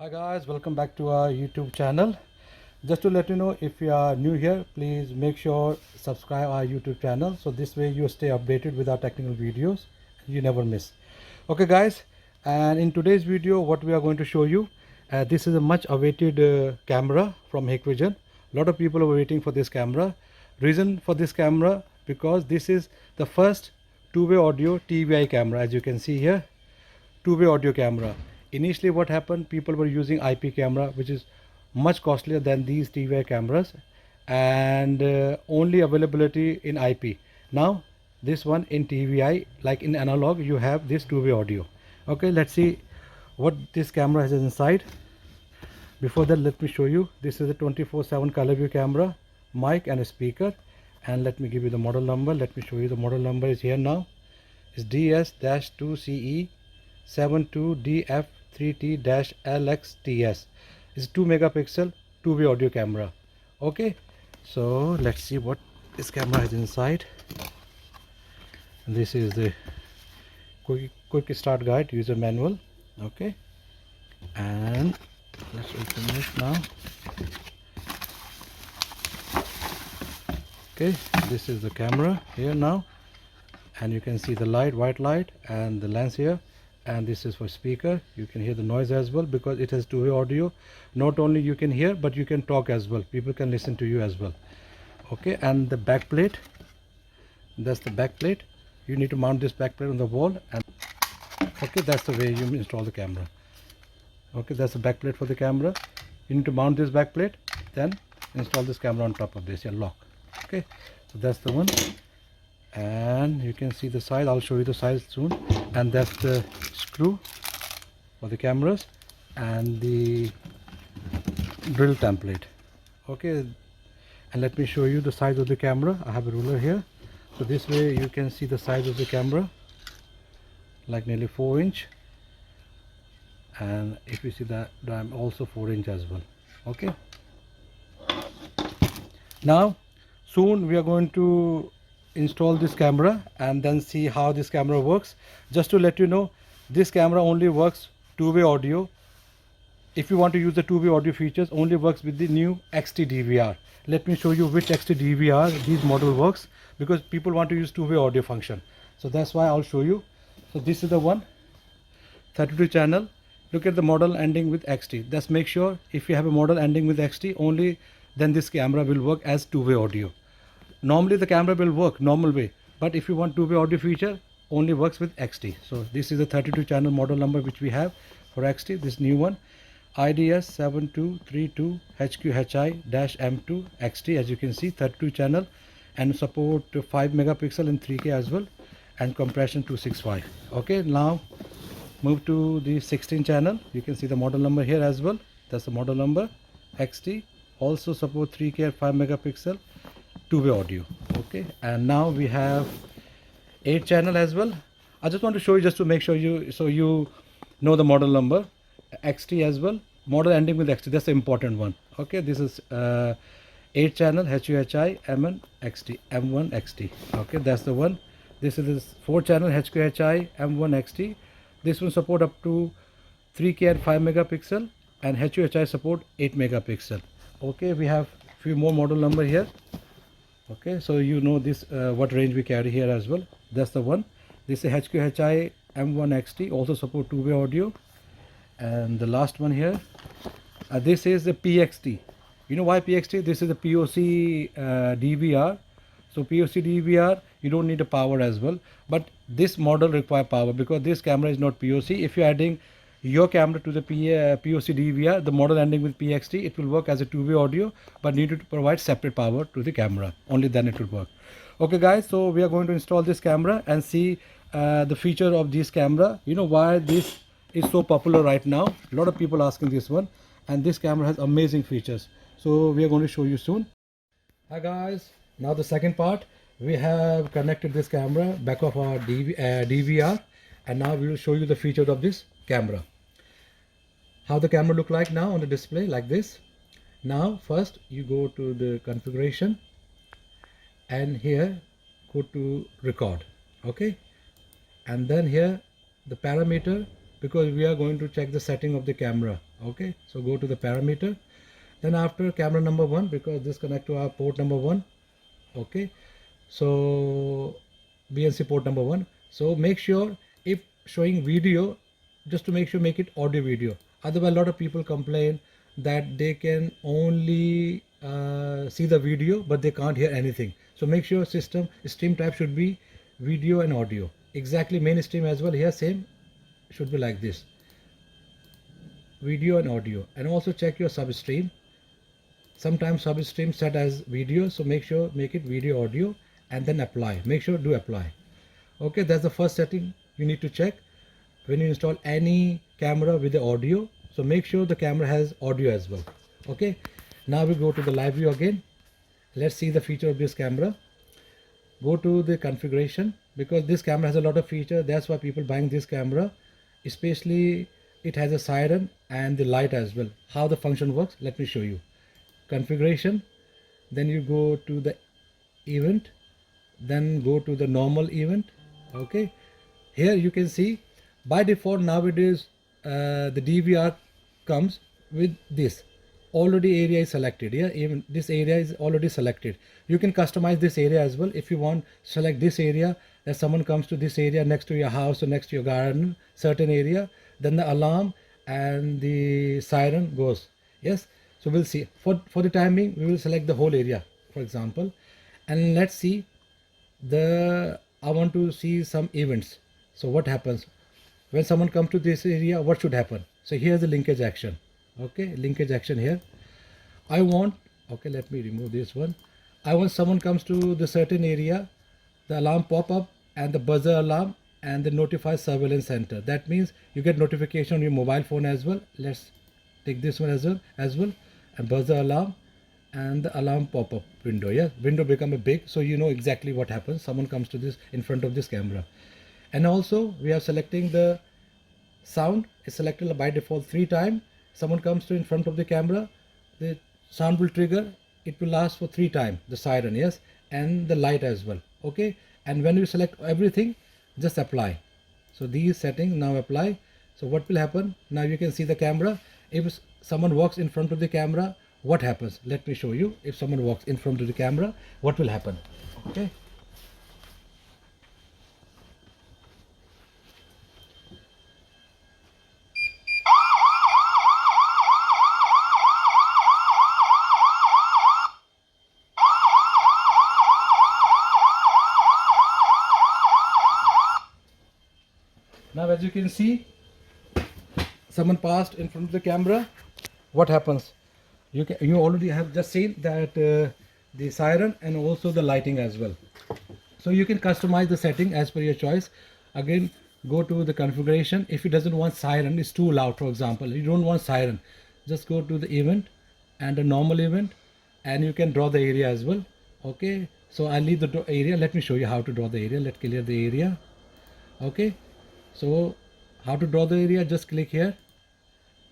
Hi guys, welcome back to our YouTube channel. Just to let you know, if you are new here, please make sure subscribe our YouTube channel, so this way you stay updated with our technical videos, you never miss. Okay guys, and in today's video what we are going to show you, this is a much awaited camera from Hikvision. A lot of people are waiting for this camera. Reason for this camera, because this is the first two-way audio TVI camera. As you can see here, two-way audio camera. Initially what happened, people were using IP camera, which is much costlier than these TVI cameras, and only availability in IP. Now this one in TVI, like in analog, you have this two-way audio. Okay, let's see what this camera has inside. Before that, let me show you, this is a 24/7 ColorVu camera, mic and a speaker. And let me give you the model number. Let me show you the model number is here now. It's DS-2CE72DF3T-LXTS. It's 2 megapixel two-way audio camera. Okay, so let's see what this camera has inside. This is the quick start guide, user manual. Okay, and let's open it now. Okay, this is the camera here now, and you can see the light, white light, and the lens here. And this is for speaker. You can hear the noise as well, because it has two-way audio. Not only you can hear, but you can talk as well. People can listen to you as well. Okay, and the back plate, that's the back plate. You need to mount this back plate on the wall, and okay, that's the way you install the camera. Okay, that's the back plate for the camera. You need to mount this back plate, then install this camera on top of this, your lock. Okay, so that's the one. And you can see the size. I'll show you the size soon. And that's the screw for the cameras and the drill template. Okay, and let me show you the size of the camera. I have a ruler here, so this way you can see the size of the camera, like nearly 4 inch. And if you see that, I'm also 4 inch as well. Okay, now soon we are going to install this camera and then see how this camera works. Just to let you know, this camera only works two-way audio. If you want to use the two-way audio features, only works with the new XT DVR. Let me show you which XT DVR this model works, because people want to use two-way audio function. So that's why I'll show you. So this is the one, 32 channel. Look at the model ending with XT. Just make sure if you have a model ending with XT, only then this camera will work as two-way audio. Normally the camera will work normal way, but if you want two-way audio feature, only works with XT. So this is the 32 channel model number which we have for XT, this new one, IDS7232HQHI-M2 XT. As you can see, 32 channel, and support 5 megapixel in 3K as well, and compression 265. Okay, now move to the 16 channel. You can see the model number here as well. That's the model number, XT. Also support 3K and 5 megapixel two-way audio. Okay, and now we have 8 channel as well. I just want to show you, just to make sure you know the model number, XT as well, model ending with XT. That's the important one. Okay, this is 8 channel HQHI M1 XT M1 XT. Okay, that's the one. This is 4 channel HQHI M1 XT. This one support up to 3K and 5 megapixel, and HQHI support 8 megapixel. Okay, we have few more model number here. Okay, so you know this what range we carry here as well. That's the one. This is HQHI M1 XT, also support two-way audio. And the last one here, this is the PXT. You know why PXT? This is the POC DVR. So POC DVR, you don't need a power as well, but this model require power, because this camera is not POC. If you're adding your camera to the POC DVR, the model ending with PXT, it will work as a two-way audio, but need to provide separate power to the camera. Only then it will work. Okay guys, so we are going to install this camera and see the feature of this camera. You know why this is so popular right now? A lot of people asking this one, and this camera has amazing features. So we are going to show you soon. Hi guys, now the second part. We have connected this camera back of our DVR, and now we will show you the features of this camera. How the camera look like now on the display, like this. Now first you go to the configuration, and here go to record. Okay, and then here the parameter, because we are going to check the setting of the camera. Okay, so go to the parameter. Then after camera number 1, because this connect to our port number 1. Okay, so BNC port number 1. So make sure if showing video, just to make sure make it audio video. Otherwise, a lot of people complain that they can only see the video but they can't hear anything. So make sure system stream type should be video and audio. Exactly, mainstream as well here, same should be like this, video and audio. And also check your substream. Sometimes substream set as video, so make sure make it video audio and then apply. Make sure do apply. Okay, that's the first setting you need to check when you install any camera with the audio. So make sure the camera has audio as well. Okay, now we go to the live view again. Let's see the feature of this camera. Go to the configuration, because this camera has a lot of feature. That's why people buying this camera, especially it has a siren and the light as well. How the function works, let me show you. Configuration, then you go to the event, then go to the normal event. Okay, here you can see by default nowadays the DVR comes with this already area is selected. Yeah, even this area is already selected. You can customize this area as well. If you want, select this area, that someone comes to this area next to your house or next to your garden, certain area, then the alarm and the siren goes. Yes, so we'll see. For the timing, we will select the whole area, for example, and let's see I want to see some events. So what happens when someone comes to this area? What should happen? So here's the linkage action. Okay, linkage action here. I want, okay, let me remove this one. I want someone comes to the certain area, the alarm pop up and the buzzer alarm and the notify surveillance center. That means you get notification on your mobile phone as well. Let's take this one as well, and buzzer alarm and the alarm pop-up window. Yeah, window become a big, so you know exactly what happens. Someone comes to this in front of this camera. And also we are selecting the sound is selected by default 3 times. Someone comes to in front of the camera, the sound will trigger. It will last for 3 times, the siren. Yes, and the light as well. Okay, and when you select everything, just apply. So these settings now apply. So what will happen now? You can see the camera. If someone walks in front of the camera, what happens? Let me show you. If someone walks in front of the camera, what will happen? Okay, now as you can see, someone passed in front of the camera. What happens? You already have just seen that the siren and also the lighting as well. So you can customize the setting as per your choice. Again, go to the configuration. If it doesn't want siren, it's too loud, for example, you don't want siren, just go to the event and a normal event, and you can draw the area as well. Okay, so I'll leave the area. Let me show you how to draw the area. Let's clear the area. Okay, so how to draw the area? Just click here,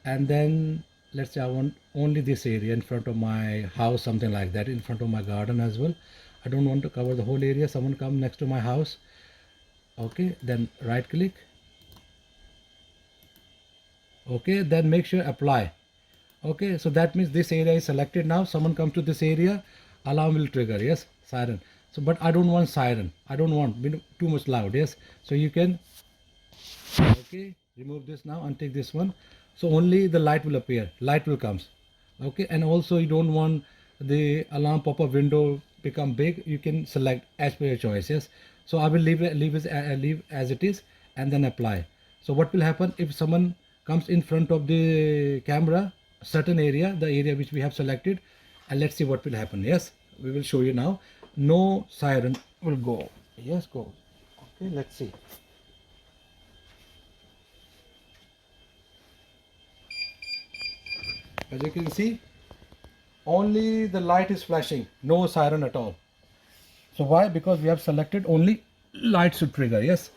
and then let's say I want only this area in front of my house, something like that, in front of my garden as well. I don't want to cover the whole area. Someone come next to my house. Okay, then right click. Okay, then make sure apply. Okay, so that means this area is selected now. Someone comes to this area, alarm will trigger. Yes, siren. So but I don't want siren, I don't want too much loud. Yes, so you can, okay, remove this now and take this one. So only the light will appear, light will comes. Okay, and also you don't want the alarm pop-up window become big. You can select as per your choice. Yes, so I will leave as it is and then apply. So what will happen if someone comes in front of the camera, certain area, the area which we have selected, and let's see what will happen. Yes, we will show you now. No siren will go. Yes, go. Okay, let's see. As you can see, only the light is flashing, no siren at all. So why? Because we have selected only light should trigger. Yes.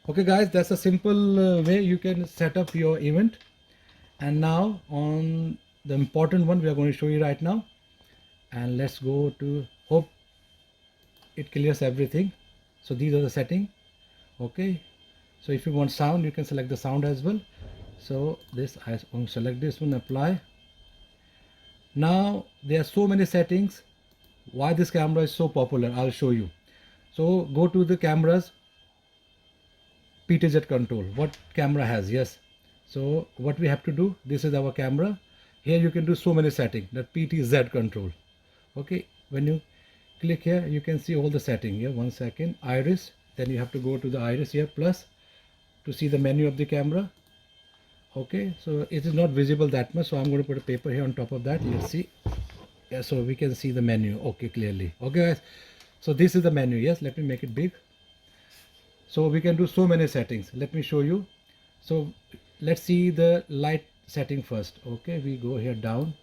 Okay guys, that's a simple way you can set up your event. And now on the important one we are going to show you right now, and let's go to, hope it clears everything. So these are the setting. Okay, so if you want sound, you can select the sound as well. So this I will select this one, apply. Now there are so many settings. Why this camera is so popular, I'll show you. So go to the cameras, PTZ control, what camera has, yes. So what we have to do, this is our camera. Here you can do so many settings, that PTZ control. Okay, when you click here, you can see all the setting here. 1 second, iris, then you have to go to the iris here, plus to see the menu of the camera. Okay, so it is not visible that much, so I'm going to put a paper here on top of that. Let's see. Yeah, so we can see the menu, okay, clearly. Okay guys, so this is the menu. Yes, let me make it big. So we can do so many settings. Let me show you. So let's see the light setting first. Okay, we go here down.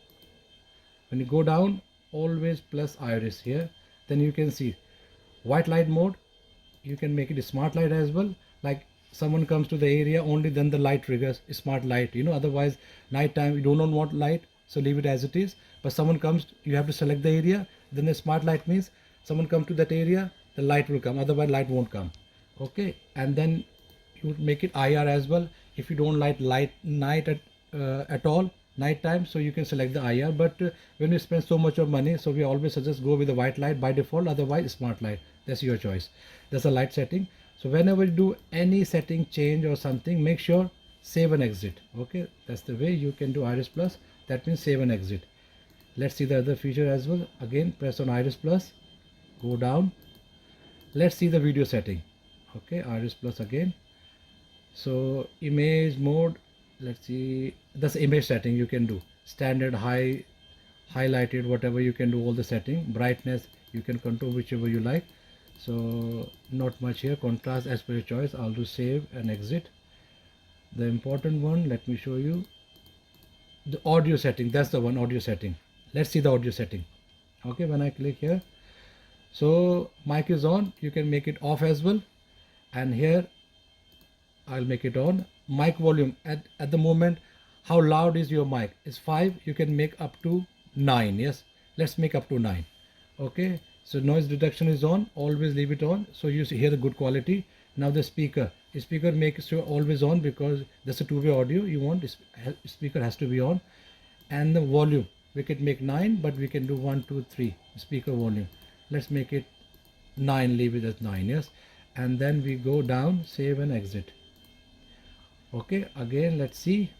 When you go down, always plus iris here, then you can see white light mode. You can make it a smart light as well, like someone comes to the area, only then the light triggers smart light, you know. Otherwise night time you do not want light, so leave it as it is. But someone comes, you have to select the area, then the smart light means someone come to that area, the light will come, otherwise light won't come. Okay, and then you make it IR as well. If you don't like night at all, night time, so you can select the IR. But when you spend so much of money, so we always suggest go with the white light by default, otherwise smart light. That's your choice. That's a light setting. So whenever you do any setting change or something, make sure save and exit. Okay, that's the way you can do iris plus. That means save and exit. Let's see the other feature as well. Again, press on iris plus, go down. Let's see the video setting. Okay, iris plus again. So image mode, let's see, that's image setting. You can do standard, high, highlighted, whatever, you can do all the setting. Brightness you can control whichever you like. So not much here. Contrast as per your choice. I'll do save and exit. The important one, let me show you the audio setting. That's the one, audio setting. Let's see the audio setting. Okay, when I click here, so mic is on, you can make it off as well, and here I'll make it on. Mic volume at the moment, how loud is your mic? Is 5, you can make up to 9. Yes, let's make up to 9. Okay, so noise reduction is on, always leave it on, so you hear the good quality. Now the speaker makes sure always on, because that's a two-way audio. You want speaker has to be on. And the volume, we can make 9, but we can do 1 2 3 speaker volume. Let's make it 9, leave it at 9. Yes, and then we go down, save and exit. Okay, again let's see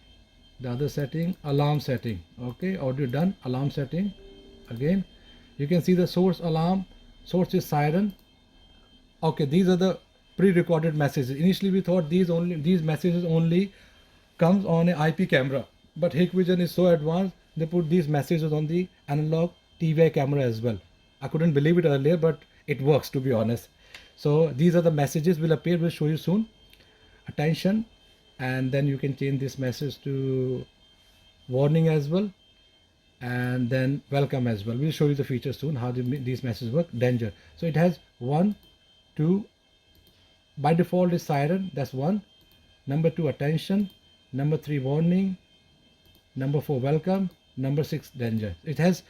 the other setting, alarm setting. Okay, audio done, alarm setting. Again you can see the source alarm, source is siren. Okay, these are the pre-recorded messages. Initially we thought these messages only comes on an IP camera, but Hikvision is so advanced, they put these messages on the analog TVI camera as well. I couldn't believe it earlier, but it works, to be honest. So these are the messages will appear, we'll show you soon. Attention, and then you can change this message to warning as well, and then welcome as well. We'll show you the features soon, how these messages work. Danger, so it has 1 2, by default is siren, that's 1. Number 2 attention, number 3 warning, number 4 welcome, number 6 danger. It has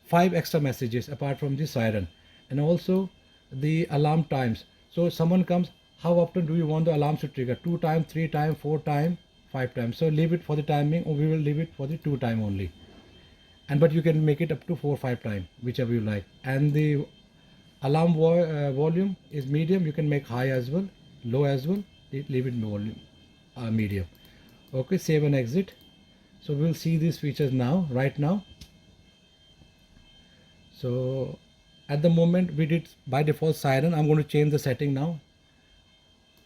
5 extra messages apart from the siren. And also the alarm times. So someone comes, how often do you want the alarms to trigger? 2 times, 3 times, 4 times, 5 times. So leave it for the timing, or we will leave it for the 2 time only. And but you can make it up to 4 5 times, whichever you like. And the alarm volume is medium. You can make high as well, low as well. Leave it volume medium. Okay, save and exit. So we'll see these features now, right now. So at the moment we did by default siren. I'm going to change the setting now.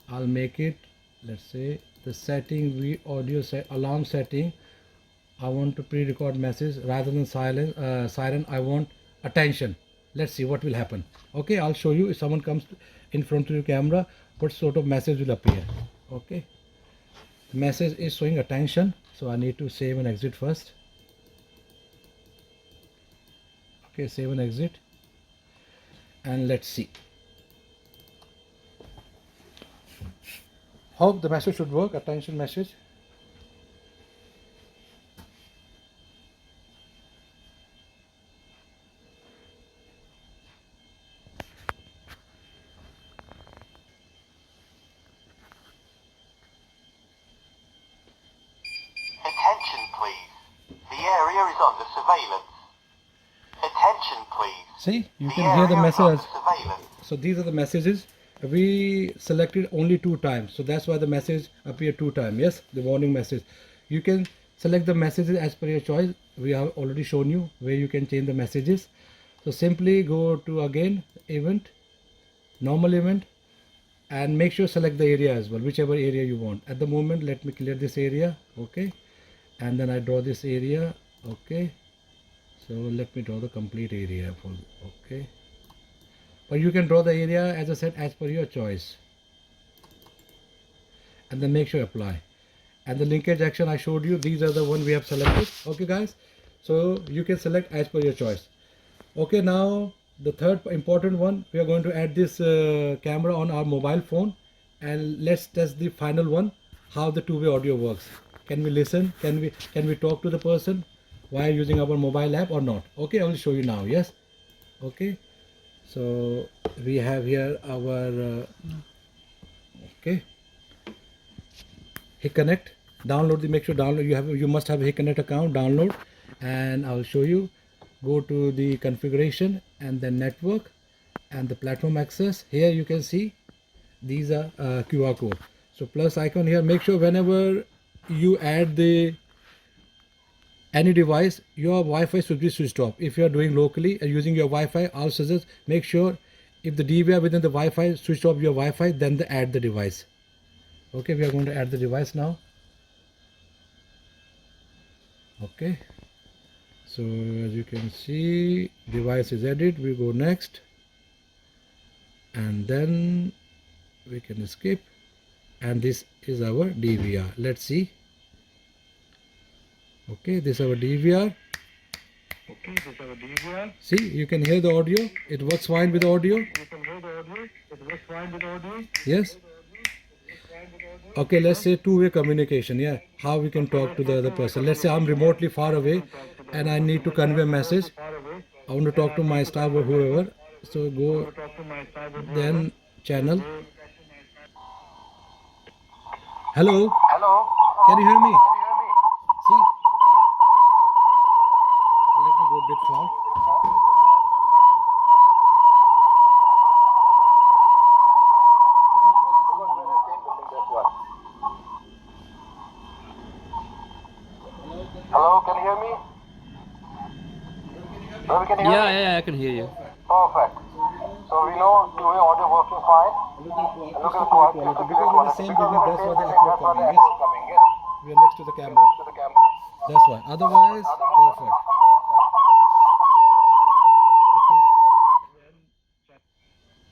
I'll make it, let's say the setting, we audio set alarm setting, I want to pre-record message rather than siren. I want attention. Let's see what will happen. Okay, I'll show you if someone comes in front of your camera, what sort of message will appear. Okay, the message is showing attention, so I need to save and exit first. Okay, save and exit, and let's see. Hope the message should work. Attention message. please. The area is under surveillance. Attention, please. See, you The can hear the area is under message. surveillance. So these are the messages. We selected only 2 times, so that's why the message appeared 2 times. Yes, the warning message. You can select the messages as per your choice. We have already shown you where you can change the messages. So simply go to again event, normal event, and make sure select the area as well, whichever area you want. At the moment, let me clear this area. Okay, and then I draw this area. Okay, so let me draw the complete area for okay. But you can draw the area, as I said, as per your choice, and then make sure apply. And the linkage action I showed you, these are the one we have selected. Okay guys, so you can select as per your choice. Okay, now the third important one, we are going to add this camera on our mobile phone, and let's test the final one, how the two-way audio works. Can we listen? Can we talk to the person while using our mobile app or not? Okay, I will show you now. Yes. Okay, so we have here our okay, Hikconnect. Download the, make sure download, you must have a Hikconnect account. Download, and I will show you. Go to the configuration and then network and the platform access. Here you can see these are QR code. So plus icon here. Make sure whenever you add the any device, your Wi-Fi should be switched off. If you are doing locally and using your Wi-Fi, I'll suggest make sure if the DVR within the Wi-Fi, switch off your Wi-Fi, then add the device. Okay, we are going to add the device now. Okay, so as you can see, device is added. We go next, and then we can skip, and this is our DVR. Let's see. Okay, this is our DVR. Okay, this is our DVR. See, you can hear the audio. It works fine with audio. You can hear the audio. It works fine with audio. Yes. Okay, let's say two-way communication. Yeah, how we can talk to the other person. Let's say I'm remotely far away and I need to convey a message. I want to talk to my staff or whoever. So go then channel. Hello. Hello? Can you hear me? Can you hear me? See. Let me go a bit far. Hello, can you hear me? Hello, can you hear me? Yeah, I can hear you. Perfect. So we know two-way audio working fine. And look at the quality. Because we're the same building, that's why the echo coming. Yes. coming. Yes. We are next to the camera. To the camera. That's why. Otherwise, perfect. Okay.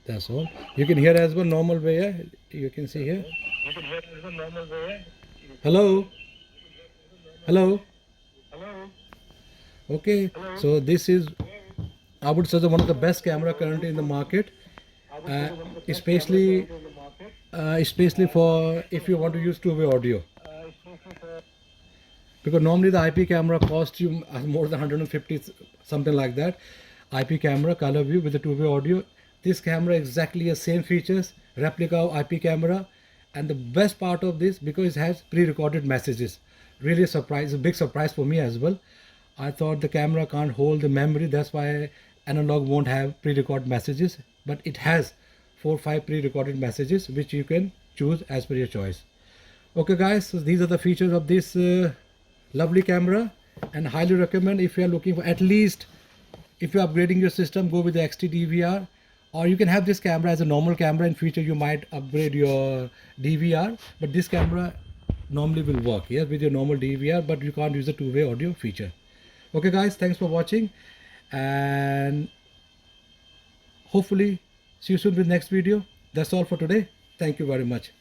That's all. You can hear as well normal way. Yeah? You can see here. You can hear it as a normal way. Hello. Hello. Hello. Okay. So this is, I would say, one of the best camera currently in the market, especially for if you want to use two-way audio. Because normally the IP camera costs you more than 150, something like that. IP camera, ColorVu with the two-way audio. This camera exactly the same features, replica of IP camera, and the best part of this, because it has pre-recorded messages. Really a big surprise for me as well. I thought the camera can't hold the memory, that's why analog won't have pre-recorded messages, but it has 4 or 5 pre-recorded messages which you can choose as per your choice. Okay guys, so these are the features of this lovely camera, and highly recommend if you are looking for, at least if you are upgrading your system, go with the XT DVR, or you can have this camera as a normal camera. In future you might upgrade your DVR, but this camera normally will work, yes, with your normal DVR, but you can't use the two-way audio feature. Okay guys, thanks for watching, and hopefully see you soon with next video. That's all for today. Thank you very much.